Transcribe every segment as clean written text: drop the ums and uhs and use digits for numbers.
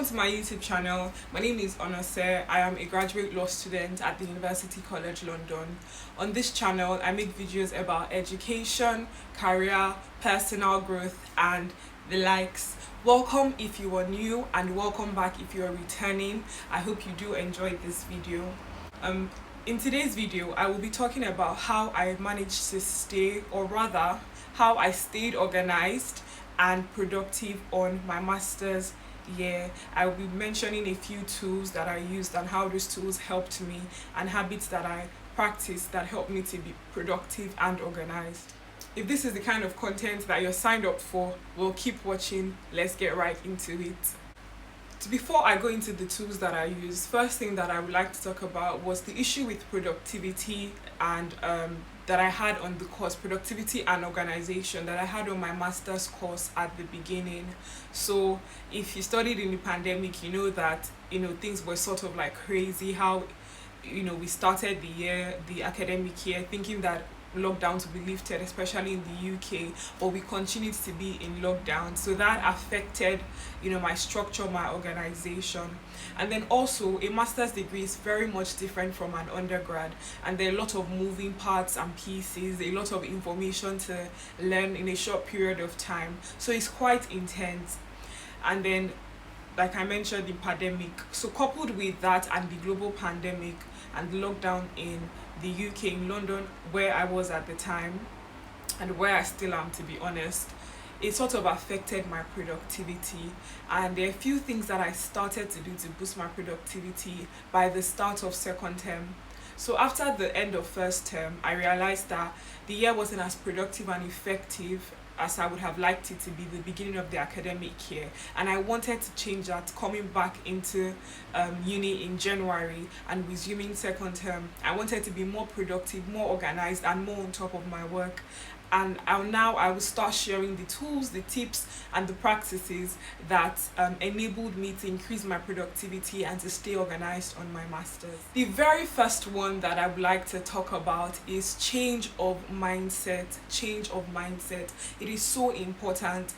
Welcome to my YouTube channel. My name is Onose. I am a graduate law student at the University College London. On this channel, I make videos about education, career, personal growth, and the likes. Welcome if you are new, and welcome back if you are returning. I hope you do enjoy this video. In today's video, I will be talking about how I managed to stay, or rather, how I stayed organized and productive on my master's year. I will be mentioning a few tools that I used and how those tools helped me, and habits that I practiced that helped me to be productive and organized. If this is the kind of content that you're signed up for, well, keep watching. Let's get right into it. Before I go into the tools that I use, first thing that I would like to talk about was the issue with productivity and that I had on the course, productivity and organization, that I had on my master's course at the beginning. So if you studied in the pandemic, you know that things were sort of like crazy, how we started the academic year thinking that lockdowns will be lifted, especially in the UK, but we continued to be in lockdown. So that affected my structure, my organization. And then also, a master's degree is very much different from an undergrad, and there are a lot of moving parts and pieces, a lot of information to learn in a short period of time, so it's quite intense. And then, like I mentioned, the pandemic, so coupled with that and the global pandemic and the lockdown in the UK, in London, where I was at the time and where I still am, to be honest, it sort of affected my productivity. And there are a few things that I started to do to boost my productivity by the start of second term. So after the end of first term, I realized that the year wasn't as productive and effective as I would have liked it to be, the beginning of the academic year, and I wanted to change that, coming back into uni in January and resuming second term. I wanted to be more productive, more organized, and more on top of my work. And I will start sharing the tools, the tips, and the practices that enabled me to increase my productivity and to stay organized on my master's. The very first one that I would like to talk about is change of mindset. Change of mindset. It is so important.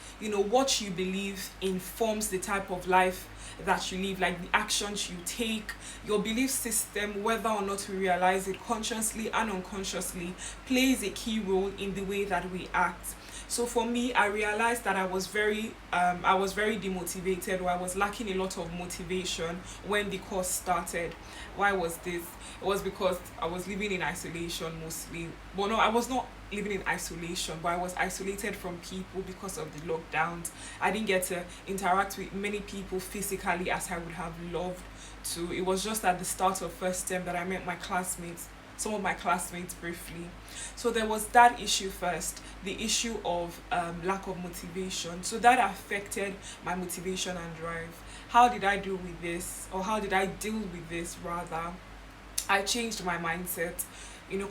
What you believe informs the type of life that you live, like the actions you take. Your belief system, whether or not we realize it consciously and unconsciously, plays a key role in the way that we act. So for me, I realized that I was very demotivated, or I was lacking a lot of motivation when the course started. Why was this? It was because I was living in isolation mostly. Well, no, I was not living in isolation, but I was isolated from people because of the lockdowns. I didn't get to interact with many people physically as I would have loved to. It was just at the start of first term that I met some of my classmates briefly. So there was that issue first, the issue of lack of motivation. So that affected my motivation and drive. How did I deal with this, or how did I deal with this rather? I changed my mindset.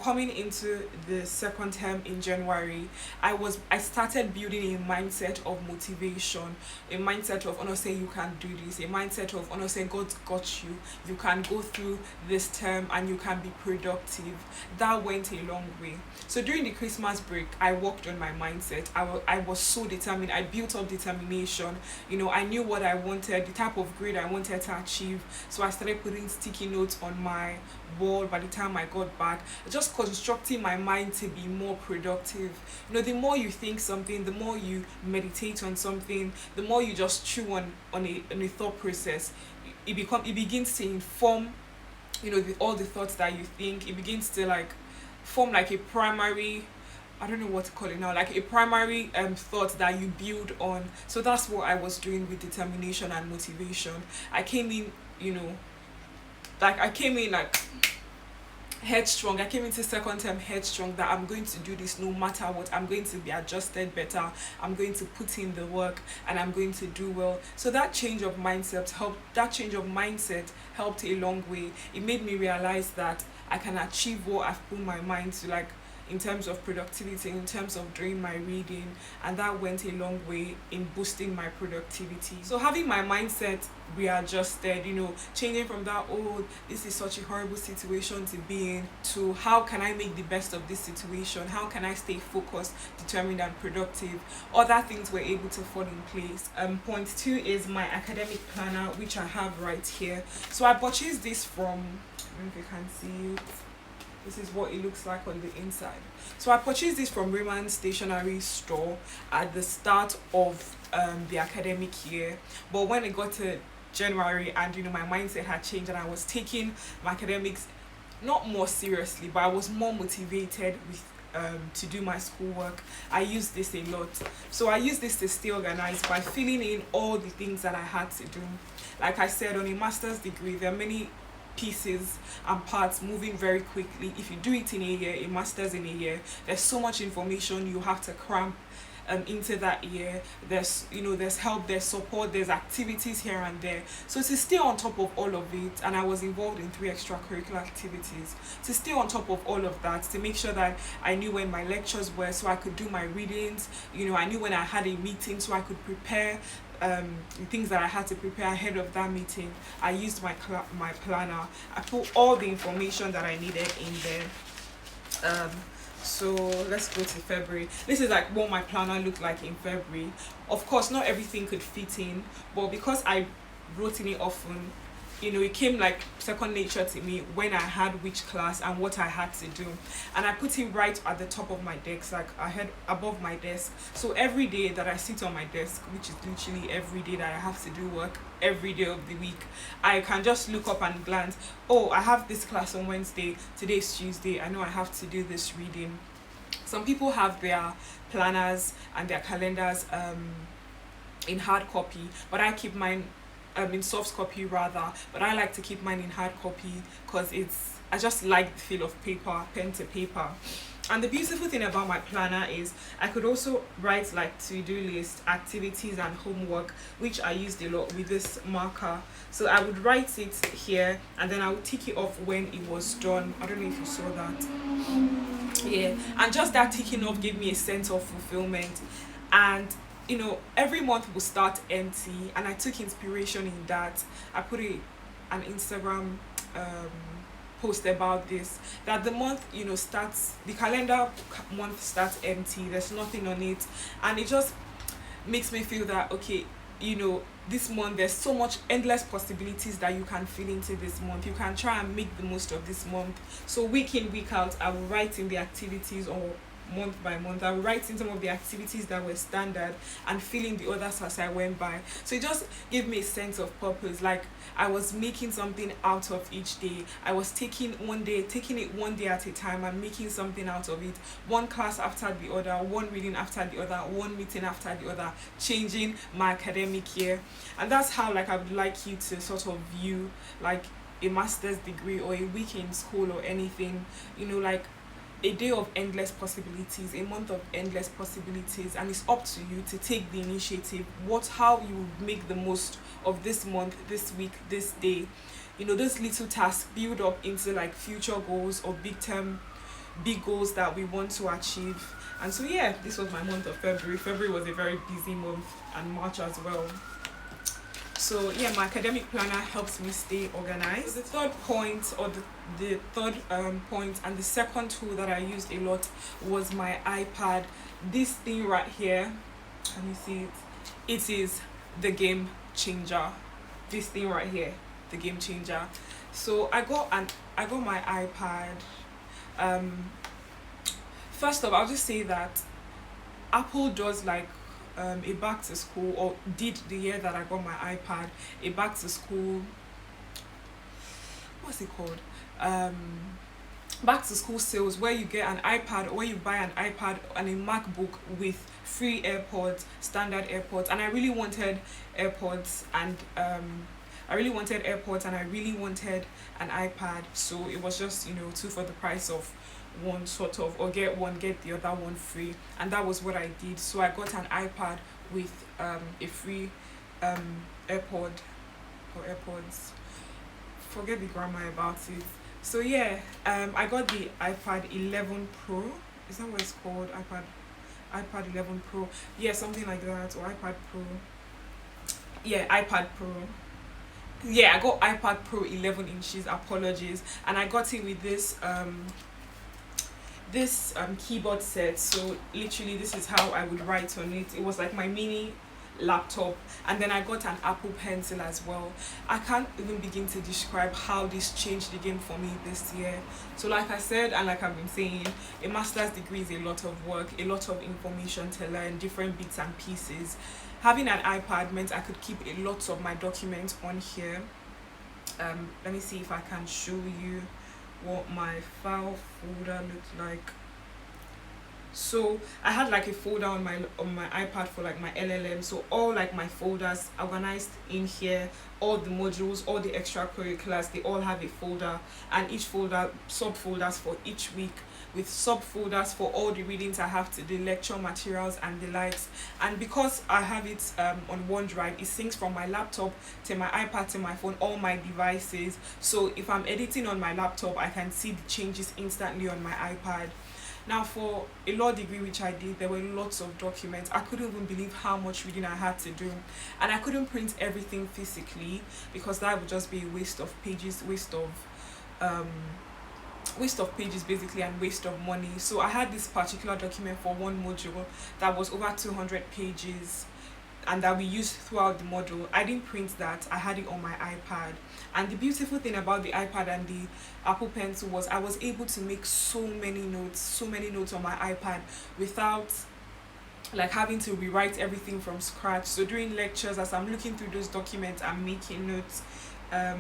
Coming into the second term in January, I started building a mindset of motivation, a mindset of say you can do this, a mindset of say God's got you. You can go through this term and you can be productive. That went a long way. So during the Christmas break, I worked on my mindset. I was so determined. I built up determination. I knew what I wanted, the type of grade I wanted to achieve. So I started putting sticky notes on my wall by the time I got back, just constructing my mind to be more productive. The more you think something, the more you meditate on something, the more you just chew on a thought process, it begins to inform all the thoughts that you think. It begins to form like a primary, I don't know what to call it now, like a primary thought that you build on. So that's what I was doing with determination and motivation. I came in headstrong. I came into second term headstrong, that I'm going to do this no matter what. I'm going to be adjusted better. I'm going to put in the work, and I'm going to do well. So that change of mindset helped a long way. It made me realize that I can achieve what I've put my mind to. in terms of productivity, in terms of doing my reading, and that went a long way in boosting my productivity. So having my mindset readjusted, changing from that, oh, this is such a horrible situation to be in, to how can I make the best of this situation, how can I stay focused, determined, and productive. Other things were able to fall in place. Point two is my academic planner, which I have right here. So I purchased this from, I don't know if you can see it. This is what it looks like on the inside. So I purchased this from Raymond Stationery Store at the start of the academic year. But when it got to January, and my mindset had changed, and I was taking my academics not more seriously, but I was more motivated with to do my schoolwork, I used this a lot. So I used this to stay organized by filling in all the things that I had to do. Like I said, on a master's degree, there are many pieces and parts moving very quickly. If you do it in a year, a master's in a year, there's so much information you have to cram into that year. There's help, there's support, there's activities here and there. So to stay on top of all of it, and I was involved in 3 extracurricular activities, to stay on top of all of that, to make sure that I knew when my lectures were so I could do my readings, I knew when I had a meeting so I could prepare things that I had to prepare ahead of that meeting. I used my planner. I put all the information that I needed in there. So let's go to February. This is like what my planner looked like in February. Of course, not everything could fit in, but because I wrote in it often, it came like second nature to me when I had which class and what I had to do. And I put it right at the top of my desk, like I had above my desk. So every day that I sit on my desk, which is literally every day that I have to do work, every day of the week, I can just look up and glance, oh, I have this class on Wednesday, today's Tuesday, I know I have to do this reading. Some people have their planners and their calendars in hard copy, but I keep mine in soft copy rather, but I like to keep mine in hard copy because I just like the feel of paper, pen to paper. And the beautiful thing about my planner is I could also write like to-do list, activities and homework, which I used a lot with this marker. So I would write it here and then I would tick it off when it was done. I don't know if you saw that. Yeah, and just that ticking off gave me a sense of fulfillment. And every month will start empty, and I took inspiration in that. I put an Instagram post about this, that the month starts, the calendar month starts empty, there's nothing on it, and it just makes me feel that okay, this month there's so much endless possibilities that you can fill into this month. You can try and make the most of this month. So week in, week out, I will write in the activities, or month by month I will write in some of the activities that were standard and fill in the others as I went by. So it just gave me a sense of purpose, like I was making something out of each day. I was taking it one day at a time and making something out of it, one class after the other, one reading after the other, one meeting after the other, changing my academic year. And that's how I would like you to sort of view like a master's degree or a week in school or anything, like a day of endless possibilities, a month of endless possibilities, and it's up to you to take the initiative, how you make the most of this month, this week, this day. Those little tasks build up into like future goals or big goals that we want to achieve. And so yeah, this was my month of February. February was a very busy month, and March as well. So yeah, my academic planner helps me stay organized. The third point, or the third point, and the second tool that I used a lot was my iPad. This thing right here, can you see it? It is the game changer. This thing right here, the game changer. So I got my iPad. First off, I'll just say that Apple does like a back to school, or did the year that I got my iPad, a back to school, what's it called, back to school sales, where you get an iPad, or where you buy an iPad and a MacBook with free AirPods, standard AirPods. And I really wanted AirPods, and I really wanted an iPad, so it was just two for the price of one, sort of, or get one get the other one free. And that was what I did. So I got an iPad with a free AirPod, or AirPods, forget the grammar about it. So yeah, I got the iPad 11 Pro, is that what it's called? iPad 11 Pro. Yeah, something like that, or iPad Pro. Yeah, iPad Pro. Yeah, I got iPad Pro 11 inches. Apologies, and I got it with this keyboard set. So literally, this is how I would write on it. It was like my mini laptop, and then I got an Apple Pencil as well. I can't even begin to describe how this changed the game for me this year. So like I said, and like I've been saying, a master's degree is a lot of work, a lot of information to learn, different bits and pieces. Having an iPad meant I could keep a lot of my documents on here. Let me see if I can show you what my file folder looked like. So I had like a folder on my iPad for like my LLM. So all like my folders organized in here, all the modules, all the extracurriculars, they all have a folder, and each folder subfolders for each week, with subfolders for all the readings I have to do, lecture materials and the likes. And because I have it on OneDrive, it syncs from my laptop to my iPad to my phone, all my devices. So if I'm editing on my laptop, I can see the changes instantly on my iPad. Now, for a law degree which I did, there were lots of documents. I couldn't even believe how much reading I had to do, and I couldn't print everything physically because that would just be a waste of pages, waste of pages basically, and waste of money. So I had this particular document for one module that was over 200 pages, and that we used throughout the module. I didn't print that, I had it on my iPad. And the beautiful thing about the iPad and the Apple Pencil was I was able to make so many notes on my iPad without like having to rewrite everything from scratch. So during lectures, as I'm looking through those documents, I'm making notes. Let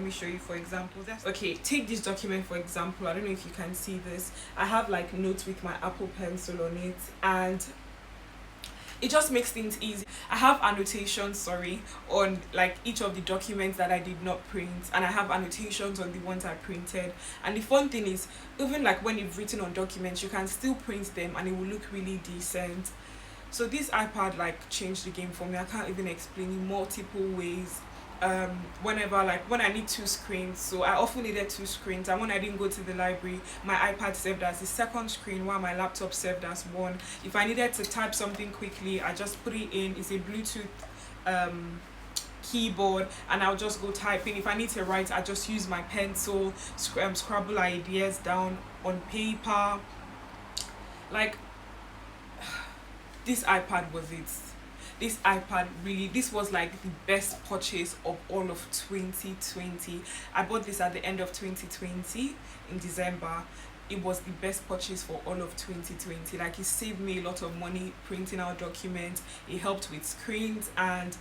me show you, for example. Okay, take this document for example. I don't know if you can see this. I have like notes with my Apple Pencil on it, and it just makes things easy. I have annotations, on like each of the documents that I did not print, and I have annotations on the ones I printed. And the fun thing is, even like when you've written on documents, you can still print them and it will look really decent. So this iPad like changed the game for me. I can't even explain in multiple ways. Whenever like when I need two screens, so I often needed two screens, and when I didn't go to the library, my iPad served as the second screen while my laptop served as one. If I needed to type something quickly, I just put it in. It's a Bluetooth keyboard, and I'll just go typing. If I need to write, I just use my pencil, scribble ideas down on paper. Like, this iPad was it. This iPad really, this was like the best purchase of all of 2020. I bought this at the end of 2020 in December. It was the best purchase for all of 2020. Like, it saved me a lot of money printing out documents. It helped with screens, and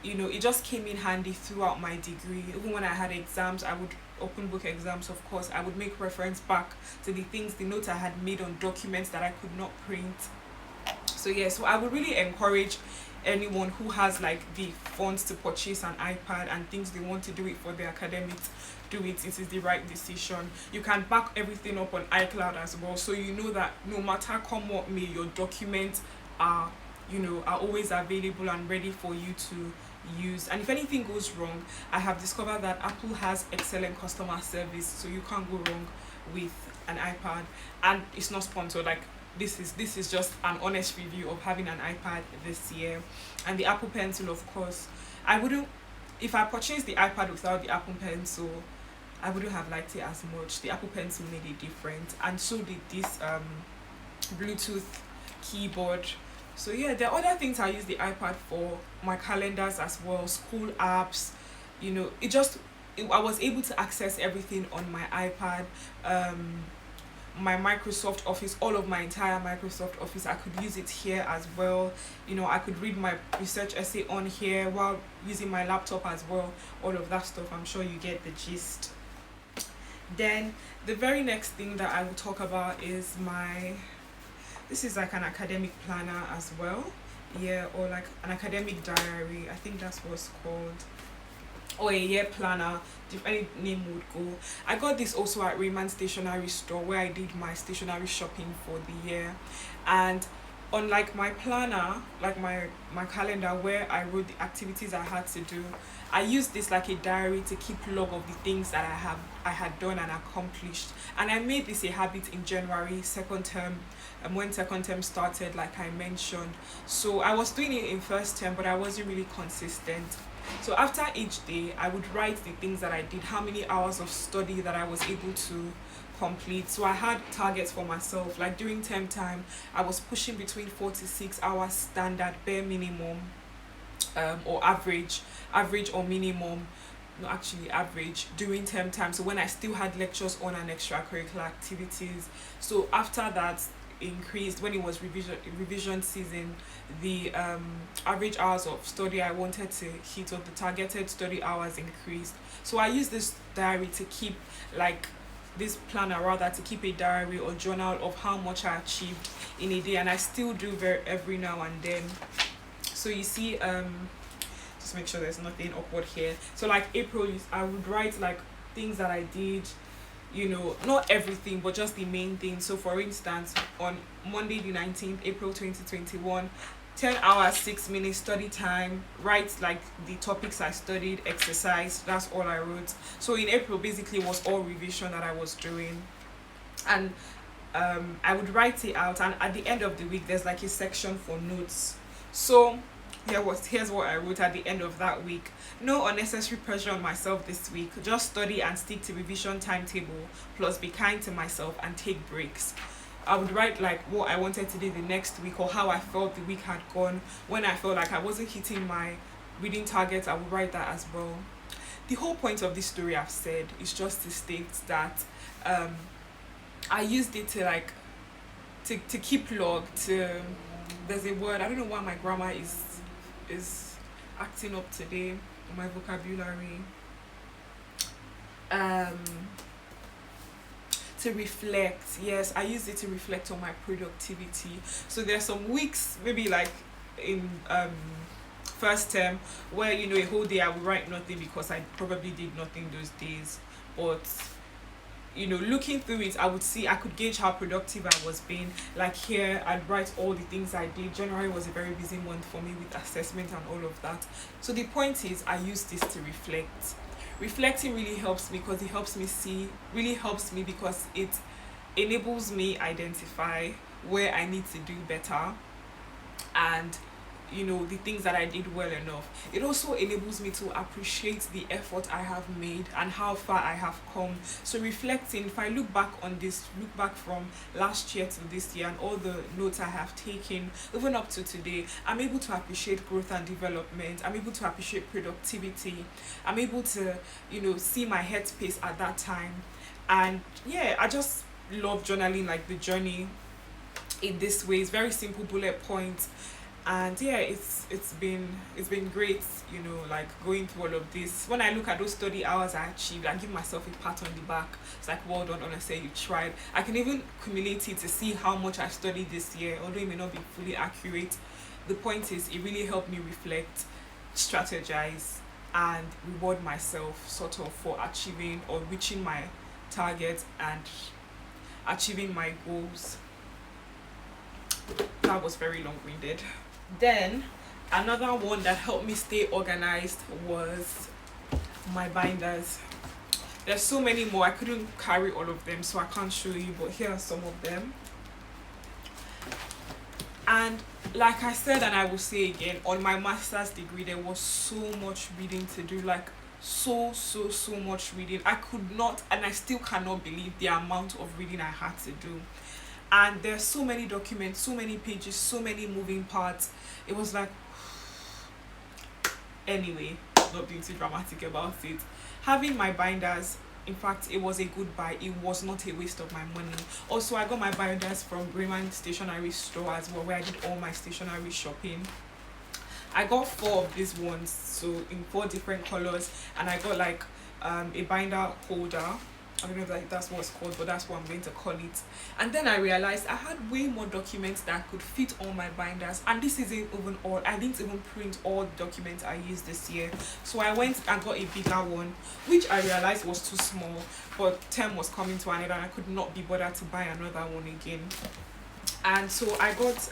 it just came in handy throughout my degree. Even when I had exams, I would open book exams, of course, I would make reference back to the notes I had made on documents that I could not print. So yeah, so I would really encourage anyone who has like the funds to purchase an iPad and thinks they want to do it for their academics, do it. It is the right decision. You can back everything up on iCloud as well, so you know that no matter come what may, your documents are always available and ready for you to use. And if anything goes wrong, I have discovered that Apple has excellent customer service, so you can't go wrong with an iPad. And it's not sponsored, like this is just an honest review of having an iPad this year. And the Apple Pencil, of course, if I purchased the iPad without the Apple Pencil, I wouldn't have liked it as much. The Apple Pencil made it different, and so did this Bluetooth keyboard. So yeah, there are other things I use the iPad for, my calendars as well, school apps. I was able to access everything on my iPad. My Microsoft Office, all of my entire Microsoft Office, I could use it here as well. I could read my research essay on here while using my laptop as well. All of that stuff, I'm sure you get the gist. Then the very next thing that I will talk about is this is like an academic planner as well. Yeah, or like an academic diary, I think that's what's called, or a year planner, if any name would go. I got this also at Raymond Stationery Store, where I did my stationery shopping for the year. And on like my planner, like my calendar where I wrote the activities I had to do, I used this like a diary to keep log of the things that I had done and accomplished. And I made this a habit in January second term, when second term started, like I mentioned. So I was doing it in first term, but I wasn't really consistent. So after each day I would write the things that I did, how many hours of study that I was able to complete. So I had targets for myself. Like during term time, I was pushing between 4 to 6 hours standard bare minimum, or average or minimum, no, actually average during term time. So when I still had lectures on and extracurricular activities. So after that increased when it was revision season, the average hours of study I wanted to hit, or the targeted study hours, increased. So I use this diary to keep, like, this planner rather, to keep a diary or journal of how much I achieved in a day, and I still do every now and then. So you see, just make sure there's nothing awkward here. So like April, I would write like things that I did, not everything, but just the main things. So for instance, on Monday the 19th April 2021, 10 hours 6 minutes study time, write like the topics I studied, exercise, that's all I wrote. So in April basically it was all revision that I was doing. And I would write it out, and at the end of the week there's like a section for notes. So here's what I wrote at the end of that week. No unnecessary pressure on myself this week. Just study and stick to revision timetable, plus be kind to myself and take breaks. I would write like what I wanted to do the next week, or how I felt the week had gone. When I felt like I wasn't hitting my reading targets, I would write that as well. The whole point of this story I've said is just to state that I used it to like to keep log, to, there's a word, I don't know why my grammar is acting up today, my vocabulary, to reflect. Yes, I use it to reflect on my productivity. So there's some weeks, maybe like in first term, where a whole day I would write nothing because I probably did nothing those days. But looking through it, I could gauge how productive I was being. Like here, I'd write all the things I did. January was a very busy month for me with assessment and all of that. So the point is, I use this to reflect. Reflecting really helps me because it enables me identify where I need to do better, and the things that I did well enough. It also enables me to appreciate the effort I have made and how far I have come. So reflecting, if I look back from last year to this year and all the notes I have taken, even up to today, I'm able to appreciate growth and development. I'm able to appreciate productivity. I'm able to, see my headspace at that time. And yeah, I just love journaling, like the journey in this way. It's very simple bullet points. And yeah, it's been great, like going through all of this. When I look at those study hours I achieved, I give myself a pat on the back. It's like, well done, honestly, you tried. I can even cumulate it to see how much I studied this year, although it may not be fully accurate. The point is, it really helped me reflect, strategize, and reward myself sort of for achieving or reaching my targets and achieving my goals. That was very long-winded. Then another one that helped me stay organized was my binders. There's so many more, I couldn't carry all of them, so I can't show you, but here are some of them. And like I said, and I will say again, on my master's degree there was so much reading to do, like so much reading. I could not, and I still cannot believe the amount of reading I had to do. And there's so many documents, so many pages, so many moving parts. It was like, anyway, not being too dramatic about it. Having my binders, in fact, it was a good buy. It was not a waste of my money. Also, I got my binders from Bremen Stationery Store as well, where I did all my stationery shopping. I got 4 of these ones, so in 4 different colors, and I got like a binder holder. I don't know if that's what it's called, but that's what I'm going to call it. And then I realized I had way more documents that could fit all my binders, and this isn't even all. I didn't even print all the documents I used this year. So I went and got a bigger one, which I realized was too small, but term was coming to an end and I could not be bothered to buy another one again. And so I got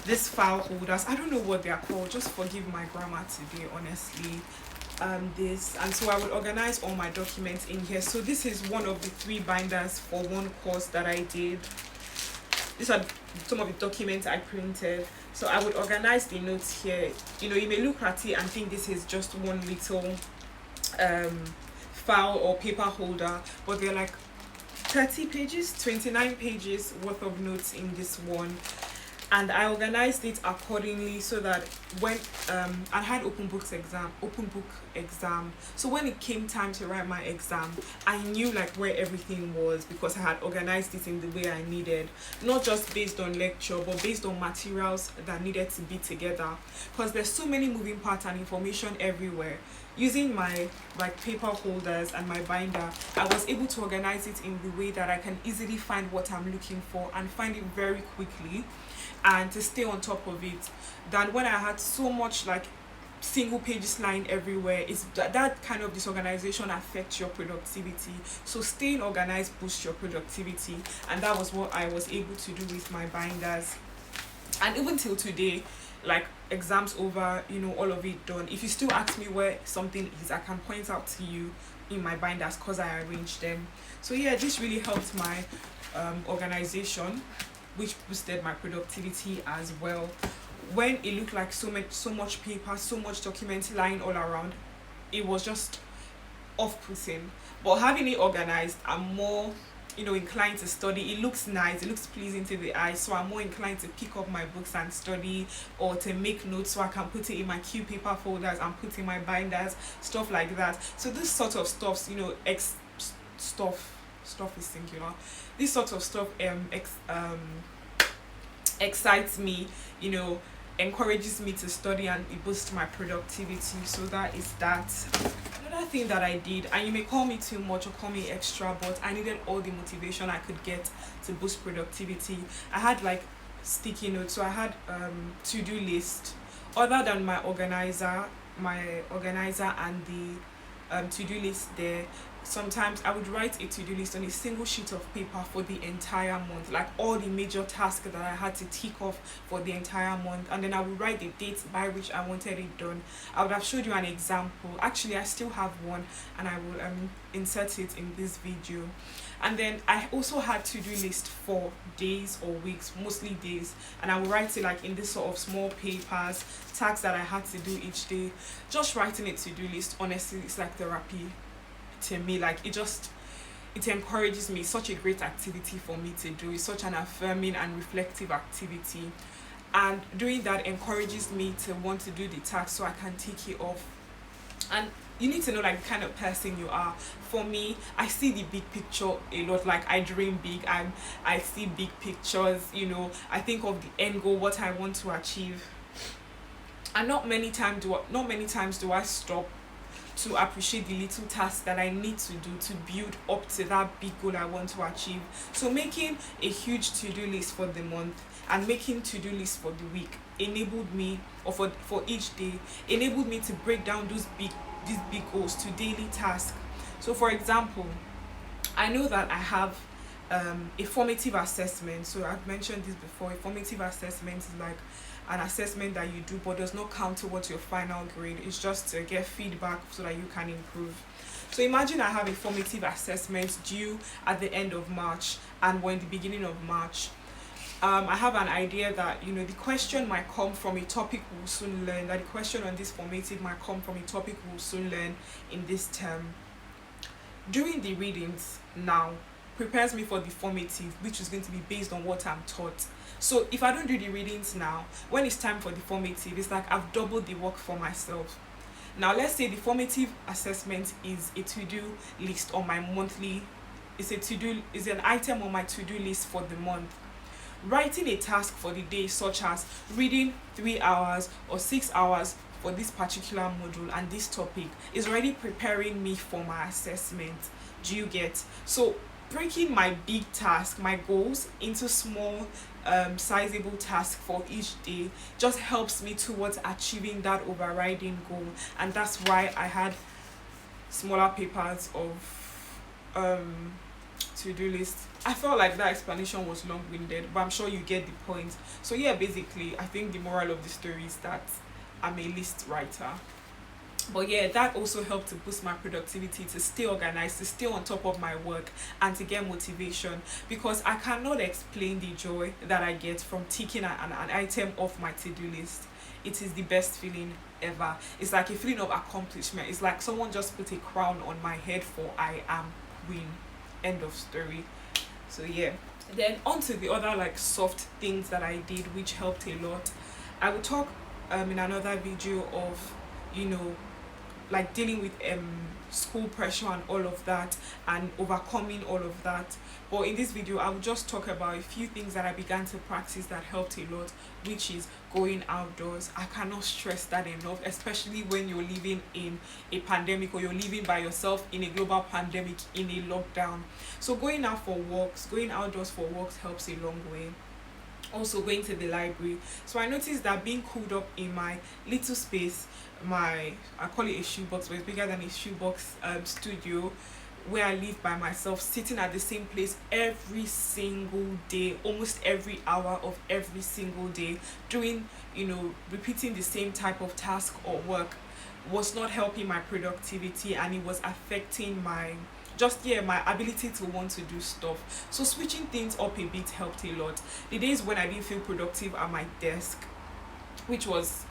these file holders. I don't know what they are called, just forgive my grammar today, honestly. This, and so I will organize all my documents in here. So this is one of the 3 binders for one course that I did. These are some of the documents I printed. So I would organize the notes here. You know, you may look at it and think this is just one little file or paper holder, but they're like 30 pages, 29 pages worth of notes in this one. And I organized it accordingly so that when I had open book exam, so when it came time to write my exam, I knew like where everything was, because I had organized it in the way I needed, not just based on lecture but based on materials that needed to be together, because there's so many moving parts and information everywhere. Using my like paper holders and my binder, I was able to organize it in the way that I can easily find what I'm looking for and find it very quickly, and to stay on top of it, than when I had so much like single pages lying everywhere. It's that kind of disorganization affects your productivity. So staying organized boosts your productivity, and that was what I was able to do with my binders. And even till today, like exams over, you know, all of it done, if you still ask me where something is, I can point out to you in my binders because I arranged them. So yeah, this really helped my organization, which boosted my productivity as well. When it looked like so much paper, so much documents lying all around, it was just off-putting. But having it organized, I'm more, you know, inclined to study. It looks nice, it looks pleasing to the eye, so I'm more inclined to pick up my books and study, or to make notes so I can put it in my Q paper folders and put in my binders, stuff like that. So this sort of stuff, you know, stuff is singular. This sort of stuff excites me, you know, encourages me to study, and it boosts my productivity. So that is that. Another thing that I did, and you may call me too much or call me extra, but I needed all the motivation I could get to boost productivity. I had like sticky notes, so I had to-do list. Other than my organizer and the to-do list there, sometimes I would write a to-do list on a single sheet of paper for the entire month, like all the major tasks that I had to tick off for the entire month, and then I would write the date by which I wanted it done. I would have showed you an example. Actually, I still have one, and I will insert it in this video. And then I also had to-do list for days or weeks, mostly days, and I would write it like in this sort of small papers, tasks that I had to do each day. Just writing a to-do list, honestly, it's like therapy to me. Like it encourages me. It's such a great activity for me to do. It's such an affirming and reflective activity, and doing that encourages me to want to do the task so I can tick it off. And you need to know like the kind of person you are. For me, I see the big picture a lot. Like I dream big, I see big pictures, you know. I think of the end goal, what I want to achieve, and not many times do I stop to appreciate the little tasks that I need to do to build up to that big goal I want to achieve. So making a huge to-do list for the month and making to-do lists for the week enabled me, or for each day, enabled me to break down these big goals to daily tasks. So for example, I know that I have a formative assessment. So I've mentioned this before. A formative assessment is like an assessment that you do but does not count towards your final grade. It's just to get feedback so that you can improve. So imagine I have a formative assessment due at the end of March, and we're in the beginning of March. I have an idea that, you know, the question might come from a topic we'll soon learn, that the question on this formative might come from a topic we'll soon learn in this term. Doing the readings now prepares me for the formative, which is going to be based on what I'm taught. So if I don't do the readings now, when it's time for the formative, it's like I've doubled the work for myself. Now let's say the formative assessment is a to-do list on my monthly, is an item on my to-do list for the month. Writing a task for the day, such as reading 3 hours or 6 hours for this particular module and this topic, is already preparing me for my assessment. Do you get? So breaking my big task, my goals, into small sizable tasks for each day just helps me towards achieving that overriding goal. And that's why I had smaller papers of to-do list. I felt like that explanation was long-winded, but I'm sure you get the point. So yeah, basically, I think the moral of the story is that I'm a list writer. But yeah, that also helped to boost my productivity, to stay organized, to stay on top of my work, and to get motivation, because I cannot explain the joy that I get from ticking an item off my to-do list. It is the best feeling ever. It's like a feeling of accomplishment. It's like someone just put a crown on my head for I am queen. End of story. So yeah. Then on to the other like soft things that I did which helped a lot. I will talk in another video of, you know, like dealing with school pressure and all of that, and overcoming all of that. But in this video I will just talk about a few things that I began to practice that helped a lot, which is going outdoors. I cannot stress that enough, especially when you're living in a pandemic, or you're living by yourself in a global pandemic, in a lockdown. So going out for walks, going outdoors for walks helps a long way. Also going to the library. So I noticed that being cooled up in my little space, I call it a shoebox, but it's bigger than a shoebox studio, where I live by myself, sitting at the same place every single day, almost every hour of every single day, doing, repeating the same type of task or work, was not helping my productivity, and it was affecting my ability to want to do stuff. So switching things up a bit helped a lot. The days when I didn't feel productive at my desk, which was,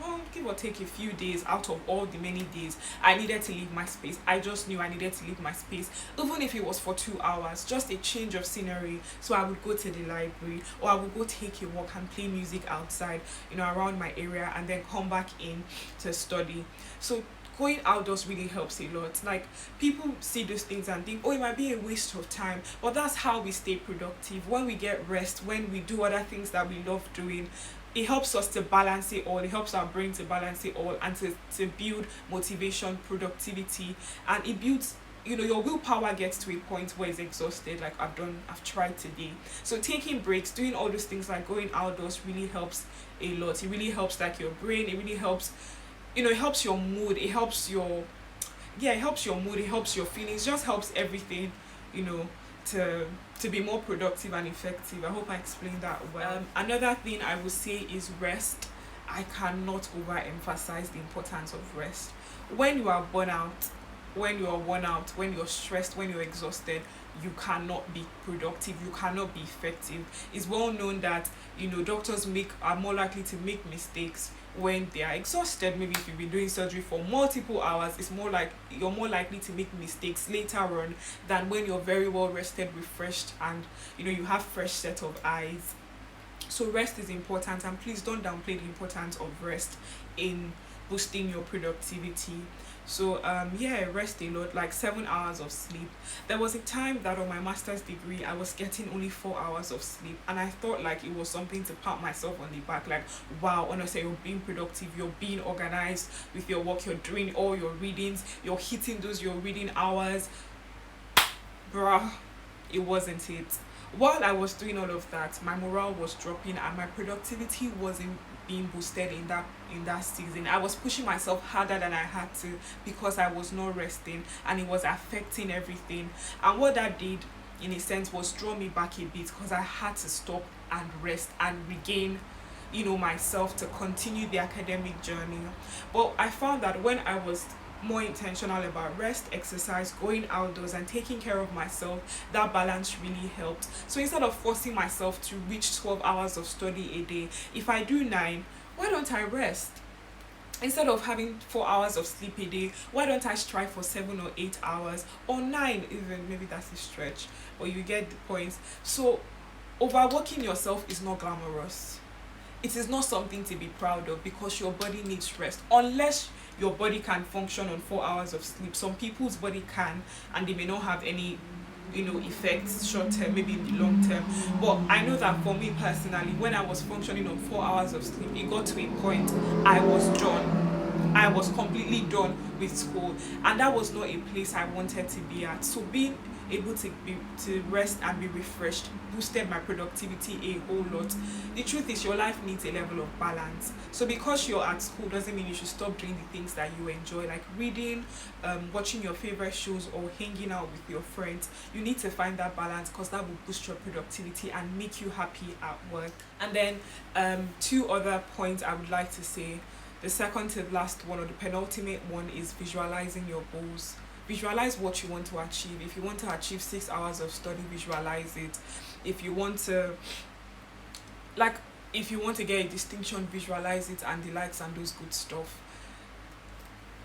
well, give or take a few days out of all the many days, I needed to leave my space. I just knew I needed to leave my space, even if it was for 2 hours, just a change of scenery. So I would go to the library, or I would go take a walk and play music outside, around my area, and then come back in to study. So going outdoors really helps a lot. Like, people see those things and think, oh, it might be a waste of time, but that's how we stay productive. When we get rest, when we do other things that we love doing, it helps us to balance it all. It helps our brain to balance it all, and to build motivation, productivity, and it builds, your willpower gets to a point where it's exhausted, like I've tried today. So taking breaks, doing all those things like going outdoors really helps a lot. It really helps like your brain. It really helps, it helps your mood. It helps your, it helps your mood. It helps your feelings. Just helps everything, to be more productive and effective. I hope I explained that well. Another thing I would say is rest. I cannot overemphasize the importance of rest. When you are burnt out, when you are worn out, when you're stressed, when you're exhausted, you cannot be productive, you cannot be effective. It's well known that doctors are more likely to make mistakes when they are exhausted. Maybe if you've been doing surgery for multiple hours, it's more like you're more likely to make mistakes later on than when you're very well rested, refreshed, and you have fresh set of eyes. So rest is important, and please don't downplay the importance of rest in boosting your productivity. So rest a lot, like 7 hours of sleep. There was a time that on my master's degree I was getting only 4 hours of sleep, and I thought like it was something to pat myself on the back, like, wow, honestly, you're being productive, you're being organized with your work, you're doing all your readings, you're hitting those your reading hours. Bruh, it wasn't it. While I was doing all of that, my morale was dropping and my productivity wasn't being boosted in that season. I was pushing myself harder than I had to, because I was not resting, and it was affecting everything. And what that did, in a sense, was draw me back a bit, because I had to stop and rest and regain myself to continue the academic journey. But I found that when I was more intentional about rest, exercise, going outdoors, and taking care of myself, that balance really helped. So instead of forcing myself to reach 12 hours of study a day, if I do 9, why don't I rest? Instead of having 4 hours of sleep a day, why don't I strive for 7 or 8 hours, or 9 even? Maybe that's a stretch, but you get the point. So overworking yourself is not glamorous. It is not something to be proud of, because your body needs rest. Unless your body can function on 4 hours of sleep. Some people's body can, and they may not have any effects short term, maybe in the long term. But I know that for me personally, when I was functioning on 4 hours of sleep, it got to a point I was done. I was completely done with school, and that was not a place I wanted to be at. So being able to rest and be refreshed, boosted my productivity a whole lot. The truth is, your life needs a level of balance. So because you're at school doesn't mean you should stop doing the things that you enjoy, like reading, watching your favorite shows, or hanging out with your friends. You need to find that balance, because that will boost your productivity and make you happy at work. And then two other points I would like to say. The second to last one, or the penultimate one, is visualizing your goals. Visualize what you want to achieve. If you want to achieve 6 hours of study, visualize it. If you want to, like, if you want to get a distinction, visualize it, and the likes and those good stuff.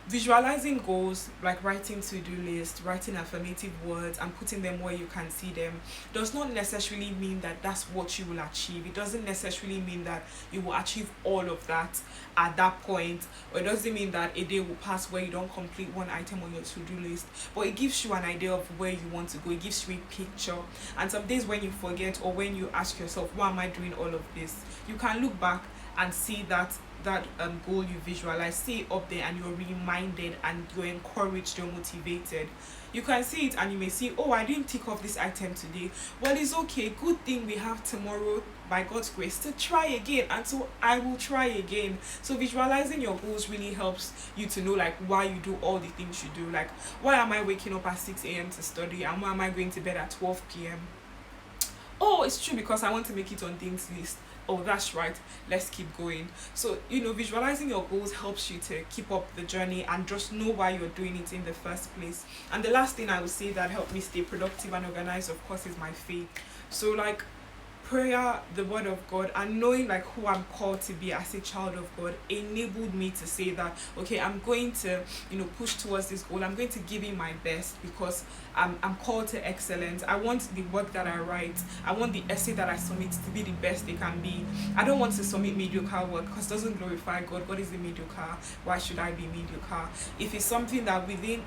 Visualizing goals, like writing to-do lists, writing affirmative words, and putting them where you can see them, does not necessarily mean that that's what you will achieve. It doesn't necessarily mean that you will achieve all of that at that point, or it doesn't mean that a day will pass where you don't complete one item on your to-do list. But it gives you an idea of where you want to go. It gives you a picture. And some days when you forget, or when you ask yourself, why am I doing all of this, you can look back and see that goal you visualize, see it up there, and you're reminded, and you're encouraged, you're motivated. You can see it and you may see, oh, I didn't tick off this item today. Well, it's okay. Good thing we have tomorrow, by God's grace, to try again, and so I will try again. So visualizing your goals really helps you to know, like, why you do all the things you do. Like, why am I waking up at 6 a.m. to study, and why am I going to bed at 12 p.m.? Oh, it's true, because I want to make it on things list. Oh, that's right, let's keep going. So, visualizing your goals helps you to keep up the journey and just know why you're doing it in the first place. And the last thing I would say that helped me stay productive and organized, of course, is my faith. So, like, prayer, the word of God, and knowing, like, who I'm called to be as a child of God enabled me to say that, okay, I'm going to push towards this goal. I'm going to give it my best, because I'm called to excellence. I want the work that I write, I want the essay that I submit to be the best it can be. I don't want to submit mediocre work, because it doesn't glorify God. God is the mediocre. Why should I be mediocre? If it's something that within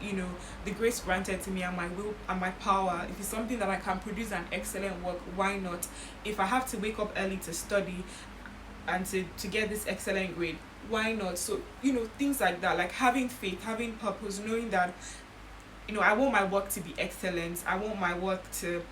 the grace granted to me and my will and my power, if it's something that I can produce an excellent work, why not? If I have to wake up early to study and to get this excellent grade, why not? So things like that, like having faith, having purpose, knowing that I want my work to be excellent, I want my work to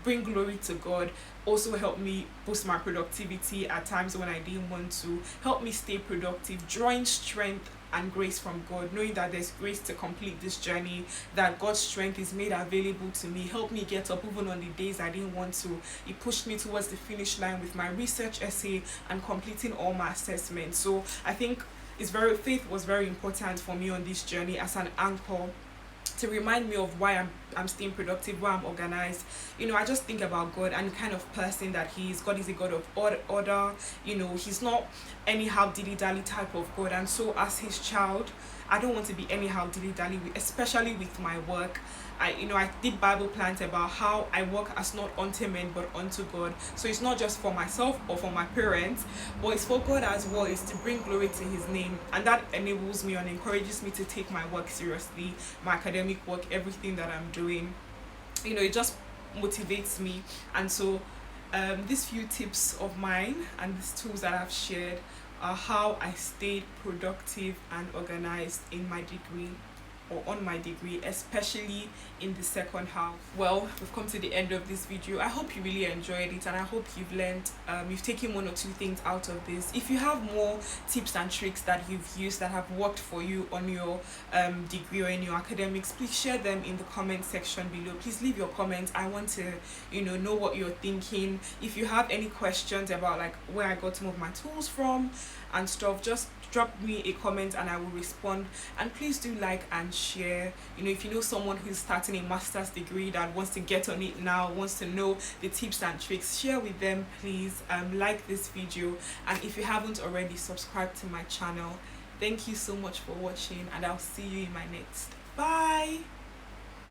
bring glory to God, also help me boost my productivity at times when I didn't want to, help me stay productive, drawing strength and grace from God, knowing that there's grace to complete this journey, that God's strength is made available to me, help me get up even on the days I didn't want to. It pushed me towards the finish line with my research essay and completing all my assessments. So I think faith was very important for me on this journey as an anchor, to remind me of why I'm staying productive, why I'm organized. I just think about God and the kind of person that He is. God is a God of order. He's not anyhow dilly-dally type of God. And so as His child, I don't want to be anyhow dilly-dally, especially with my work. I did Bible plans about how I work as not unto men but unto God. So it's not just for myself or for my parents, but it's for God as well. It's to bring glory to His name, and that enables me and encourages me to take my work seriously, my academic work, everything that I'm doing. It just motivates me. And so these few tips of mine and these tools that I've shared are how I stayed productive and organized in my degree, or on my degree, especially in the second half. Well, we've come to the end of this video. I hope you really enjoyed it, and I hope you've learned, you've taken one or two things out of this. If you have more tips and tricks that you've used that have worked for you on your degree or in your academics, please share them in the comment section below. Please leave your comments. I want to know what you're thinking. If you have any questions about, like, where I got some of my tools from and stuff, just drop me a comment and I will respond. And please do like and share. If you know someone who's starting a master's degree that wants to get on it now, wants to know the tips and tricks, share with them, please. Like this video, and if you haven't already, subscribe to my channel. Thank you so much for watching, and I'll see you in my next. Bye.